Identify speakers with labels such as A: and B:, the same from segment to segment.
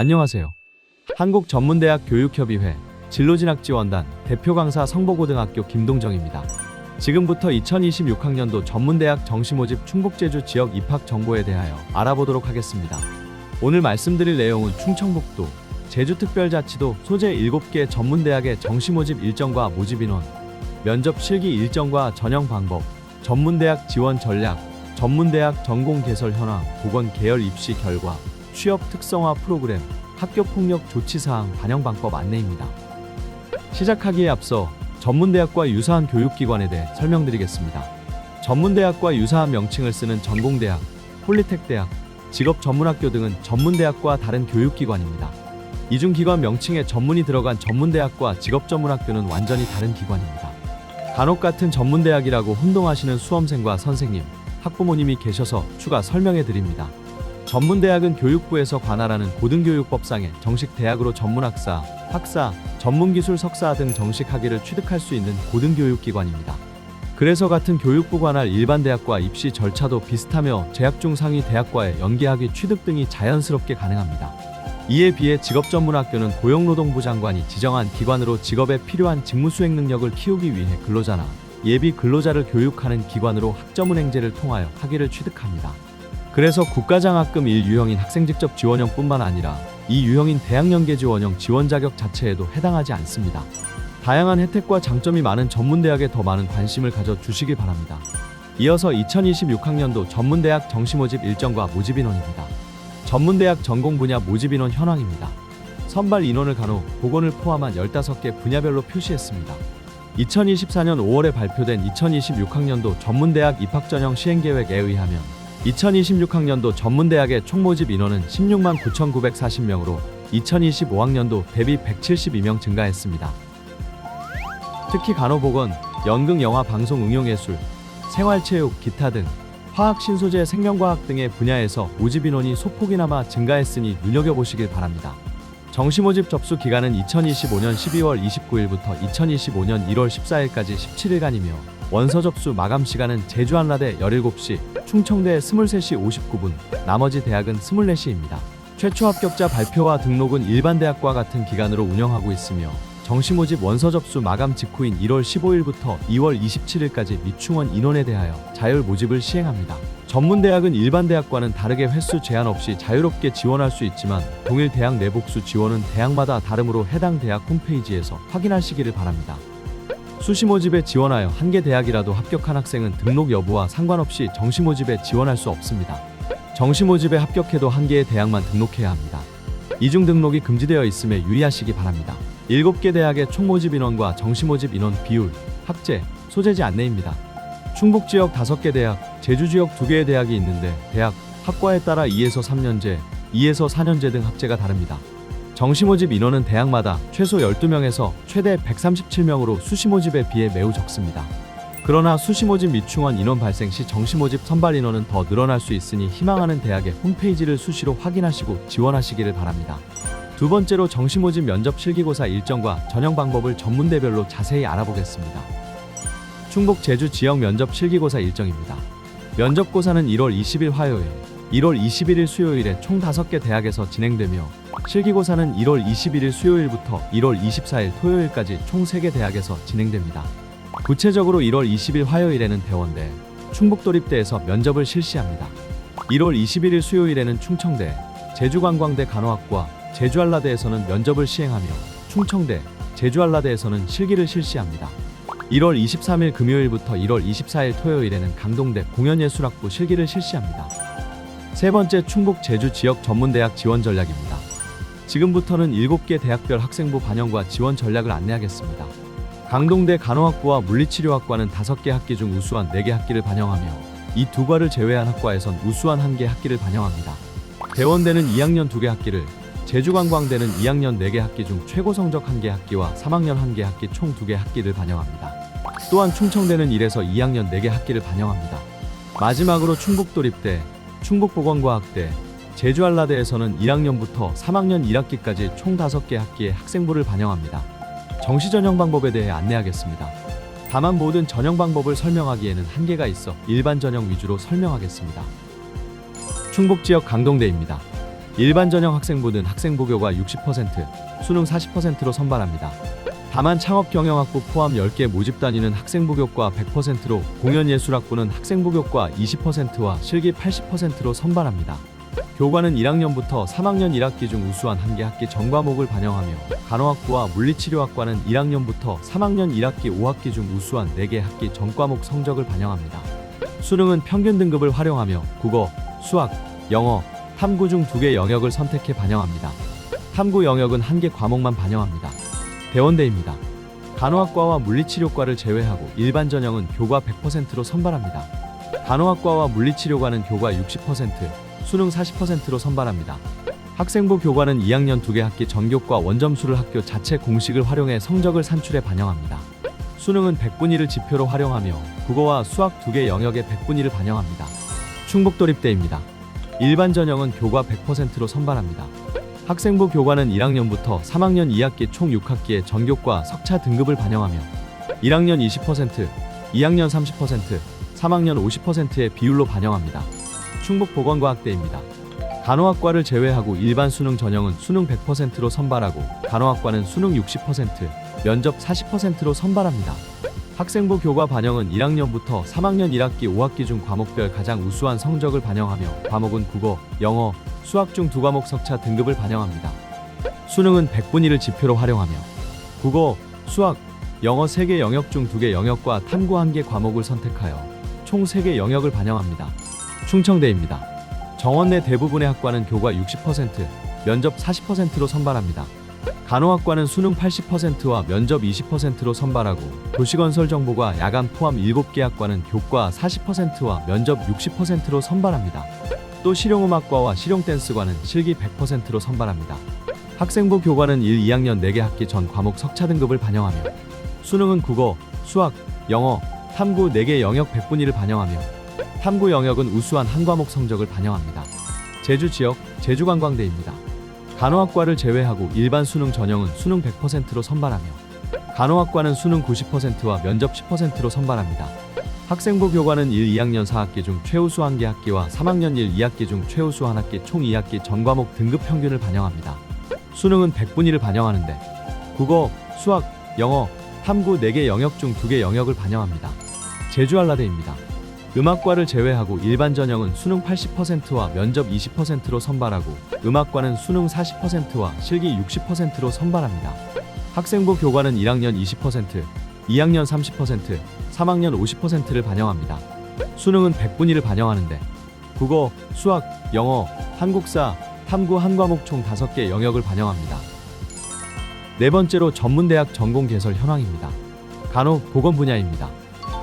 A: 안녕하세요. 한국전문대학 교육협의회 진로진학지원단 대표 강사 성보고등학교 김동정입니다. 지금부터 2026학년도 전문대학 정시모집 충북제주 지역 입학 정보에 대하여 알아보도록 하겠습니다. 오늘 말씀드릴 내용은 충청북도, 제주특별자치도 소재 7개 전문대학의 정시모집 일정과 모집인원, 면접 실기 일정과 전형 방법, 전문대학 지원 전략, 전문대학 전공 개설 현황, 보건 계열 입시 결과, 취업 특성화 프로그램, 학교폭력 조치사항 반영 방법 안내입니다. 시작하기에 앞서 전문대학과 유사한 교육기관에 대해 설명드리겠습니다. 전문대학과 유사한 명칭을 쓰는 전공대학, 폴리텍대학, 직업전문학교 등은 전문대학과 다른 교육기관입니다. 이중 기관 명칭에 전문이 들어간 전문대학과 직업전문학교는 완전히 다른 기관입니다. 간혹 같은 전문대학이라고 혼동하시는 수험생과 선생님, 학부모님이 계셔서 추가 설명해 드립니다. 전문대학은 교육부에서 관할하는 고등교육법상의 정식 대학으로 전문학사, 학사, 전문기술 석사 등 정식 학위를 취득할 수 있는 고등교육기관입니다. 그래서 같은 교육부 관할 일반대학과 입시 절차도 비슷하며 재학 중 상위 대학과의 연계학위 취득 등이 자연스럽게 가능합니다. 이에 비해 직업전문학교는 고용노동부 장관이 지정한 기관으로 직업에 필요한 직무수행 능력을 키우기 위해 근로자나 예비 근로자를 교육하는 기관으로 학점은행제를 통하여 학위를 취득합니다. 그래서 국가장학금 1유형인 학생직접 지원형뿐만 아니라 2유형인 대학연계 지원형 지원 자격 자체에도 해당하지 않습니다. 다양한 혜택과 장점이 많은 전문대학에 더 많은 관심을 가져주시기 바랍니다. 이어서 2026학년도 전문대학 정시모집 일정과 모집인원입니다. 전문대학 전공 분야 모집인원 현황입니다. 선발 인원을 간호, 보건을 포함한 15개 분야별로 표시했습니다. 2024년 5월에 발표된 2026학년도 전문대학 입학전형 시행계획에 의하면 2026학년도 전문대학의 총모집 인원은 16만 9,940명으로 2025학년도 대비 172명 증가했습니다. 특히 간호보건, 연극, 영화, 방송, 응용예술, 생활체육, 기타 등 화학, 신소재, 생명과학 등의 분야에서 모집 인원이 소폭이나마 증가했으니 눈여겨보시길 바랍니다. 정시모집 접수 기간은 2025년 12월 29일부터 2025년 1월 14일까지 17일간이며 원서 접수 마감 시간은 제주 한라대 17시, 충청대 23시 59분, 나머지 대학은 24시입니다. 최초 합격자 발표와 등록은 일반 대학과 같은 기간으로 운영하고 있으며 정시모집 원서 접수 마감 직후인 1월 15일부터 2월 27일까지 미충원 인원에 대하여 자율 모집을 시행합니다. 전문대학은 일반 대학과는 다르게 횟수 제한 없이 자유롭게 지원할 수 있지만 동일 대학 내 복수 지원은 대학마다 다르므로 해당 대학 홈페이지에서 확인하시기를 바랍니다. 수시 모집에 지원하여 한 개 대학이라도 합격한 학생은 등록 여부와 상관없이 정시 모집에 지원할 수 없습니다. 정시 모집에 합격해도 한 개의 대학만 등록해야 합니다. 이중 등록이 금지되어 있음에 유의하시기 바랍니다. 7개 대학의 총모집 인원과 정시 모집 인원 비율, 학제, 소재지 안내입니다. 충북 지역 5개 대학, 제주 지역 2개의 대학이 있는데 대학, 학과에 따라 2에서 3년제, 2에서 4년제 등 학제가 다릅니다. 정시 모집 인원은 대학마다 최소 12명에서 최대 137명으로 수시 모집에 비해 매우 적습니다. 그러나 수시 모집 미충원 인원 발생 시 정시 모집 선발 인원은 더 늘어날 수 있으니 희망하는 대학의 홈페이지를 수시로 확인하시고 지원하시기를 바랍니다. 두 번째로 정시 모집 면접 실기고사 일정과 전형 방법을 전문대별로 자세히 알아보겠습니다. 충북 제주 지역 면접 실기고사 일정입니다. 면접고사는 1월 20일 화요일, 1월 21일 수요일에 총 5개 대학에서 진행되며 실기고사는 1월 21일 수요일부터 1월 24일 토요일까지 총 3개 대학에서 진행됩니다. 구체적으로 1월 20일 화요일에는 대원대, 충북도립대에서 면접을 실시합니다. 1월 21일 수요일에는 충청대, 제주관광대 간호학과, 제주한라대에서는 면접을 시행하며 충청대, 제주한라대에서는 실기를 실시합니다. 1월 23일 금요일부터 1월 24일 토요일에는 강동대 공연예술학부 실기를 실시합니다. 세 번째 충북 제주 지역 전문대학 지원 전략입니다. 지금부터는 7개 대학별 학생부 반영과 지원 전략을 안내하겠습니다. 강동대 간호학부와 물리치료학과는 5개 학기 중 우수한 4개 학기를 반영하며 이 두 과를 제외한 학과에선 우수한 1개 학기를 반영합니다. 대원대는 2학년 2개 학기를, 제주관광대는 2학년 4개 학기 중 최고 성적 1개 학기와 3학년 1개 학기 총 2개 학기를 반영합니다. 또한 충청대는 1에서 2학년 4개 학기를 반영합니다. 마지막으로 충북도립대, 충북보건과학대, 제주한라대에서는 1학년부터 3학년 1학기까지 총 5개 학기의 학생부를 반영합니다. 정시 전형 방법에 대해 안내하겠습니다. 다만 모든 전형 방법을 설명하기에는 한계가 있어 일반 전형 위주로 설명하겠습니다. 충북 지역 강동대입니다. 일반 전형 학생부는 학생부교과 60%, 수능 40%로 선발합니다. 다만 창업경영학부 포함 10개 모집 단위는 학생부교과 100%로 공연예술학부는 학생부교과 20%와 실기 80%로 선발합니다. 교과는 1학년부터 3학년 1학기 중 우수한 1개 학기 전 과목을 반영하며 간호학부와 물리치료학과는 1학년부터 3학년 1학기 5학기 중 우수한 4개 학기 전 과목 성적을 반영합니다. 수능은 평균 등급을 활용하며 국어, 수학, 영어, 탐구 중 2개 영역을 선택해 반영합니다. 탐구 영역은 1개 과목만 반영합니다. 대원대입니다. 간호학과와 물리치료과를 제외하고 일반 전형은 교과 100%로 선발합니다. 간호학과와 물리치료과는 교과 60%, 수능 40%로 선발합니다. 학생부 교과는 2학년 2개 학기 전교과 원점수를 학교 자체 공식을 활용해 성적을 산출해 반영합니다. 수능은 100분위를 지표로 활용하며 국어와 수학 2개 영역의 100분위를 반영합니다. 충북도립대입니다. 일반 전형은 교과 100%로 선발합니다. 학생부 교과는 1학년부터 3학년 2학기 총 6학기의 전교과 석차 등급을 반영하며 1학년 20%, 2학년 30%, 3학년 50%의 비율로 반영합니다. 충북보건과학대입니다. 간호학과를 제외하고 일반 수능 전형은 수능 100%로 선발하고 간호학과는 수능 60%, 면접 40%로 선발합니다. 학생부 교과 반영은 1학년부터 3학년 1학기 5학기 중 과목별 가장 우수한 성적을 반영하며 과목은 국어, 영어, 수학 중 2과목 석차 등급을 반영합니다. 수능은 100분위를 지표로 활용하며 국어, 수학, 영어 3개 영역 중 2개 영역과 탐구 1개 과목을 선택하여 총 3개 영역을 반영합니다. 충청대입니다. 정원 내 대부분의 학과는 교과 60%, 면접 40%로 선발합니다. 간호학과는 수능 80%와 면접 20%로 선발하고 도시건설정보과 야간 포함 7개 학과는 교과 40%와 면접 60%로 선발합니다. 또 실용음악과와 실용댄스과는 실기 100%로 선발합니다. 학생부 교과는 1, 2학년 4개 학기 전 과목 석차 등급을 반영하며 수능은 국어, 수학, 영어, 탐구 4개 영역 100분위를 반영하며 탐구 영역은 우수한 한 과목 성적을 반영합니다. 제주지역, 제주관광대입니다. 간호학과를 제외하고 일반 수능 전형은 수능 100%로 선발하며 간호학과는 수능 90%와 면접 10%로 선발합니다. 학생부 교과는 1, 2학년 4학기 중 최우수 1개 학기와 3학년 1, 2학기 중 최우수 1학기 총 2학기 전 과목 등급 평균을 반영합니다. 수능은 100분위를 반영하는데 국어, 수학, 영어, 탐구 4개 영역 중 2개 영역을 반영합니다. 제주한라대입니다. 음악과를 제외하고 일반 전형은 수능 80%와 면접 20%로 선발하고 음악과는 수능 40%와 실기 60%로 선발합니다. 학생부 교과는 1학년 20%, 2학년 30%, 3학년 50%를 반영합니다. 수능은 100분위를 반영하는데 국어, 수학, 영어, 한국사, 탐구 한 과목 총 5개 영역을 반영합니다. 네 번째로 전문대학 전공 개설 현황입니다. 간호, 보건 분야입니다.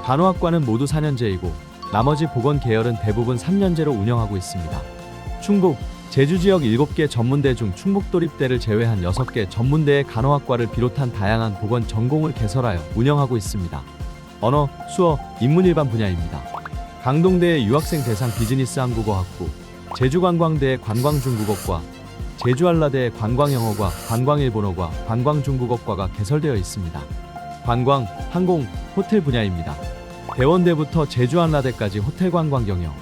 A: 간호학과는 모두 4년제이고 나머지 보건 계열은 대부분 3년제로 운영하고 있습니다. 충북, 제주 지역 7개 전문대 중 충북도립대를 제외한 6개 전문대의 간호학과를 비롯한 다양한 보건 전공을 개설하여 운영하고 있습니다. 언어, 수어, 인문일반 분야입니다. 강동대의 유학생 대상 비즈니스 한국어학부, 제주관광대의 관광중국어과, 제주한라대의 관광영어과, 관광일본어과, 관광중국어과가 개설되어 있습니다. 관광, 항공, 호텔 분야입니다. 대원대부터 제주한라대까지 호텔 관광 경영,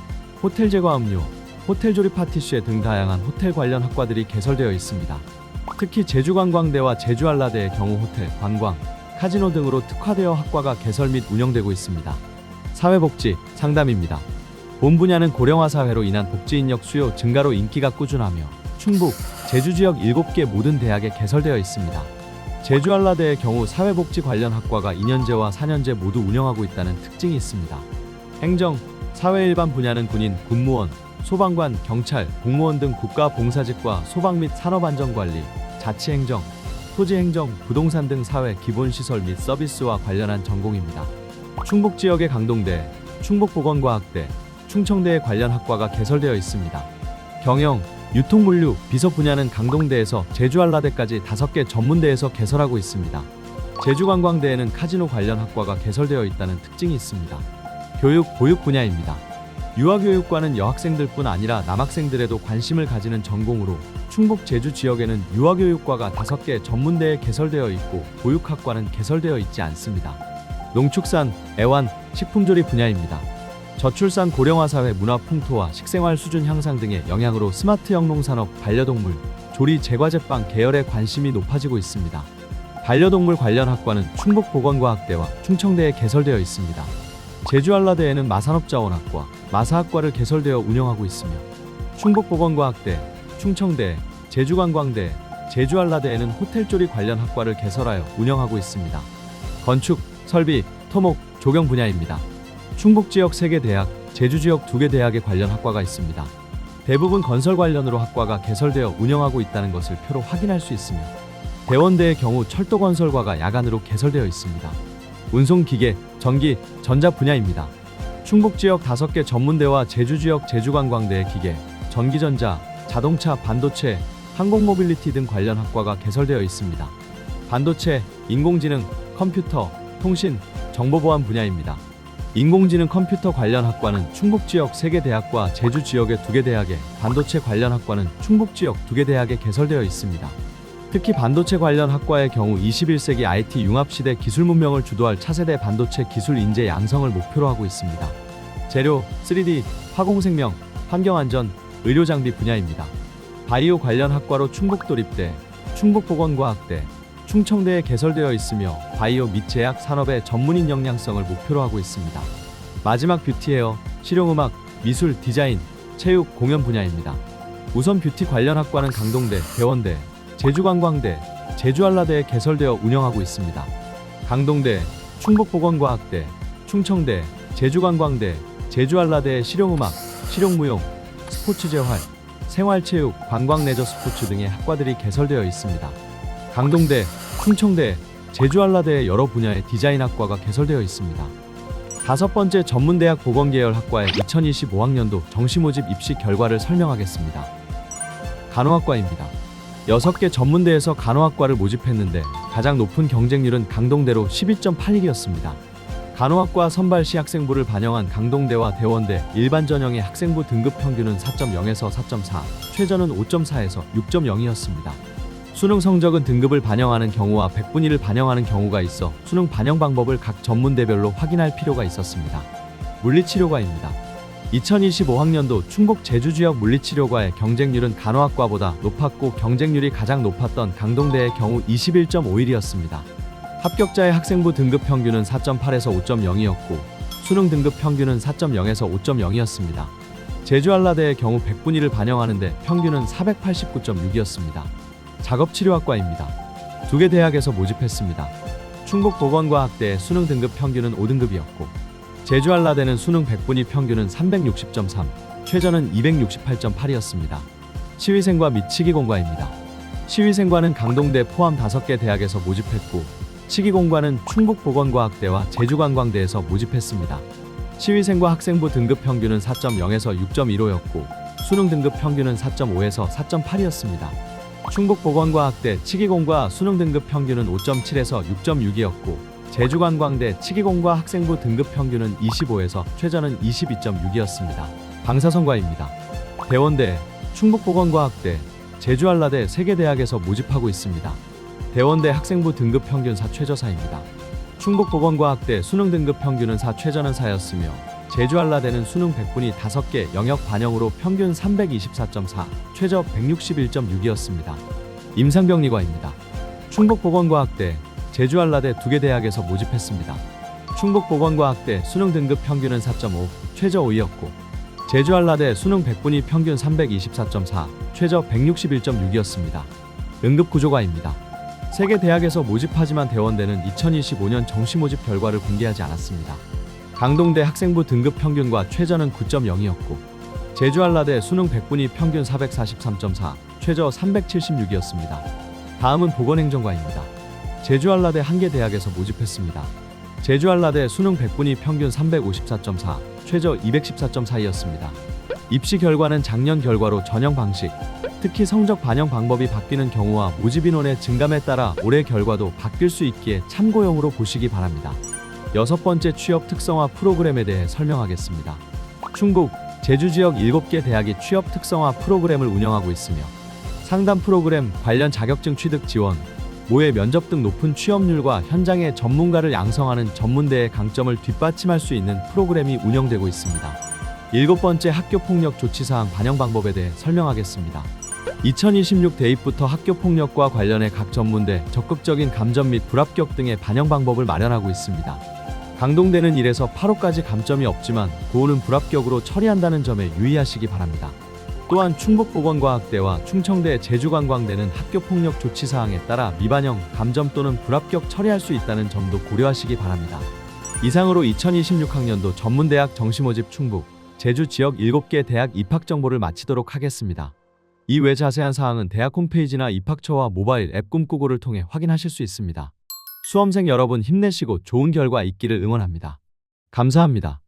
A: 호텔 제과 음료, 호텔 조립 파티시에 등 다양한 호텔 관련 학과들이 개설되어 있습니다. 특히 제주관광대와 제주한라대의 경우 호텔, 관광, 카지노 등으로 특화되어 학과가 개설 및 운영되고 있습니다. 사회복지, 상담입니다. 본 분야는 고령화 사회로 인한 복지인력 수요 증가로 인기가 꾸준하며 충북, 제주 지역 7개 모든 대학에 개설되어 있습니다. 제주한라대의 경우 사회복지 관련 학과가 2년제와 4년제 모두 운영하고 있다는 특징이 있습니다. 행정, 사회일반 분야는 군인, 군무원, 소방관, 경찰, 공무원 등 국가봉사직과 소방 및 산업안전관리, 자치행정, 토지행정, 부동산 등 사회 기본시설 및 서비스와 관련한 전공입니다. 충북 지역의 강동대, 충북보건과학대, 충청대에 관련 학과가 개설되어 있습니다. 경영, 유통물류, 비서 분야는 강동대에서 제주한라대까지 5개 전문대에서 개설하고 있습니다. 제주관광대에는 카지노 관련 학과가 개설되어 있다는 특징이 있습니다. 교육, 보육 분야입니다. 유아교육과는 여학생들뿐 아니라 남학생들에도 관심을 가지는 전공으로 충북 제주 지역에는 유아교육과가 5개 전문대에 개설되어 있고 보육학과는 개설되어 있지 않습니다. 농축산, 애완, 식품조리 분야입니다. 저출산 고령화 사회 문화 풍토와 식생활 수준 향상 등의 영향으로 스마트형 농산업, 반려동물, 조리, 제과제빵 계열에 관심이 높아지고 있습니다. 반려동물 관련 학과는 충북보건과학대와 충청대에 개설되어 있습니다. 제주한라대에는 마산업자원학과, 마사학과를 개설되어 운영하고 있으며 충북보건과학대, 충청대, 제주관광대, 제주한라대에는 호텔조리 관련 학과를 개설하여 운영하고 있습니다. 건축, 설비, 토목, 조경 분야입니다. 충북지역 3개 대학, 제주지역 2개 대학에 관련 학과가 있습니다. 대부분 건설 관련으로 학과가 개설되어 운영하고 있다는 것을 표로 확인할 수 있으며 대원대의 경우 철도건설과가 야간으로 개설되어 있습니다. 운송기계, 전기, 전자 분야입니다. 충북지역 5개 전문대와 제주지역 제주관광대의 기계, 전기전자, 자동차, 반도체, 항공모빌리티 등 관련 학과가 개설되어 있습니다. 반도체, 인공지능, 컴퓨터, 통신, 정보보안 분야입니다. 인공지능 컴퓨터 관련 학과는 충북지역 3개 대학과 제주지역의 2개 대학에, 반도체 관련 학과는 충북지역 2개 대학에 개설되어 있습니다. 특히 반도체 관련 학과의 경우 21세기 IT 융합시대 기술 문명을 주도할 차세대 반도체 기술 인재 양성을 목표로 하고 있습니다. 재료, 3D, 화공생명, 환경안전, 의료장비 분야입니다. 바이오 관련 학과로 충북도립대, 충북보건과학대, 충청대에 개설되어 있으며 바이오 및 제약 산업의 전문인 역량성을 목표로 하고 있습니다. 마지막 뷰티헤어, 실용음악, 미술, 디자인, 체육, 공연 분야입니다. 우선 뷰티 관련 학과는 강동대, 대원대, 제주관광대, 제주한라대에 개설되어 운영하고 있습니다. 강동대, 충북보건과학대, 충청대, 제주관광대, 제주한라대의 실용음악, 실용무용, 스포츠재활, 생활체육, 관광레저 스포츠 등의 학과들이 개설되어 있습니다. 강동대, 충청대, 제주한라대의 여러 분야의 디자인학과가 개설되어 있습니다. 5번째 전문대학 보건계열 학과의 2025학년도 정시모집 입시 결과를 설명하겠습니다. 간호학과입니다. 6개 전문대에서 간호학과를 모집했는데 가장 높은 경쟁률은 강동대로 12.81이었습니다. 간호학과 선발 시 학생부를 반영한 강동대와 대원대 일반 전형의 학생부 등급 평균은 4.0에서 4.4, 최저는 5.4에서 6.0이었습니다. 수능 성적은 등급을 반영하는 경우와 100분위를 반영하는 경우가 있어 수능 반영 방법을 각 전문대별로 확인할 필요가 있었습니다. 물리치료과입니다. 2025학년도 충북 제주지역 물리치료과의 경쟁률은 간호학과보다 높았고 경쟁률이 가장 높았던 강동대의 경우 21.51이었습니다. 합격자의 학생부 등급 평균은 4.8에서 5.0이었고 수능 등급 평균은 4.0에서 5.0이었습니다. 제주한라대의 경우 100분위를 반영하는데 평균은 489.6이었습니다. 작업치료학과입니다. 2개 대학에서 모집했습니다. 충북보건과학대의 수능 등급 평균은 5등급이었고 제주한라대는 수능 100분위 평균은 360.3, 최저는 268.8이었습니다. 치위생과 및 치기공과입니다. 치위생과는 강동대 포함 5개 대학에서 모집했고 치기공과는 충북보건과학대와 제주관광대에서 모집했습니다. 치위생과 학생부 등급 평균은 4.0에서 6.15였고 수능 등급 평균은 4.5에서 4.8이었습니다. 충북보건과학대 치기공과 수능 등급 평균은 5.7에서 6.6이었고 제주관광대 치기공과 학생부 등급 평균은 25에서 최저는 22.6이었습니다. 방사선과입니다. 대원대, 충북보건과학대, 제주한라대 3개 대학에서 모집하고 있습니다. 대원대 학생부 등급 평균 4 최저 4입니다. 충북보건과학대 수능 등급 평균은 4 최저는 4였으며 제주한라대는 수능 100분위 5개 영역 반영으로 평균 324.4, 최저 161.6이었습니다. 임상병리과입니다. 충북보건과학대, 제주한라대 2개 대학에서 모집했습니다. 충북보건과학대 수능 등급 평균은 4.5, 최저 5이었고 제주한라대 수능 100분위 평균 324.4, 최저 161.6이었습니다. 응급구조과입니다. 3개 대학에서 모집하지만 대원대는 2025년 정시모집 결과를 공개하지 않았습니다. 강동대 학생부 등급 평균과 최저는 9.0이었고 제주한라대 수능 100분위 평균 443.4, 최저 376이었습니다. 다음은 보건행정과입니다. 제주한라대 1개 대학에서 모집했습니다. 제주한라대 수능 100분위 평균 354.4, 최저 214.4이었습니다. 입시 결과는 작년 결과로 전형 방식, 특히 성적 반영 방법이 바뀌는 경우와 모집 인원의 증감에 따라 올해 결과도 바뀔 수 있기에 참고용으로 보시기 바랍니다. 6번째 취업 특성화 프로그램에 대해 설명하겠습니다. 충북, 제주 지역 7개 대학이 취업 특성화 프로그램을 운영하고 있으며 상담 프로그램, 관련 자격증 취득 지원, 모의 면접 등 높은 취업률과 현장의 전문가를 양성하는 전문대의 강점을 뒷받침할 수 있는 프로그램이 운영되고 있습니다. 7번째 학교폭력 조치사항 반영 방법에 대해 설명하겠습니다. 2026 대입부터 학교폭력과 관련해 각 전문대 적극적인 감점 및 불합격 등의 반영 방법을 마련하고 있습니다. 강동대는 1에서 8호까지 감점이 없지만 고호는 불합격으로 처리한다는 점에 유의하시기 바랍니다. 또한 충북보건과학대와 충청대 제주관광대는 학교폭력 조치사항에 따라 미반영, 감점 또는 불합격 처리할 수 있다는 점도 고려하시기 바랍니다. 이상으로 2026학년도 전문대학 정시모집 충북, 제주 지역 7개 대학 입학 정보를 마치도록 하겠습니다. 이 외 자세한 사항은 대학 홈페이지나 입학처와 모바일 앱 꿈꾸고를 통해 확인하실 수 있습니다. 수험생 여러분 힘내시고 좋은 결과 있기를 응원합니다. 감사합니다.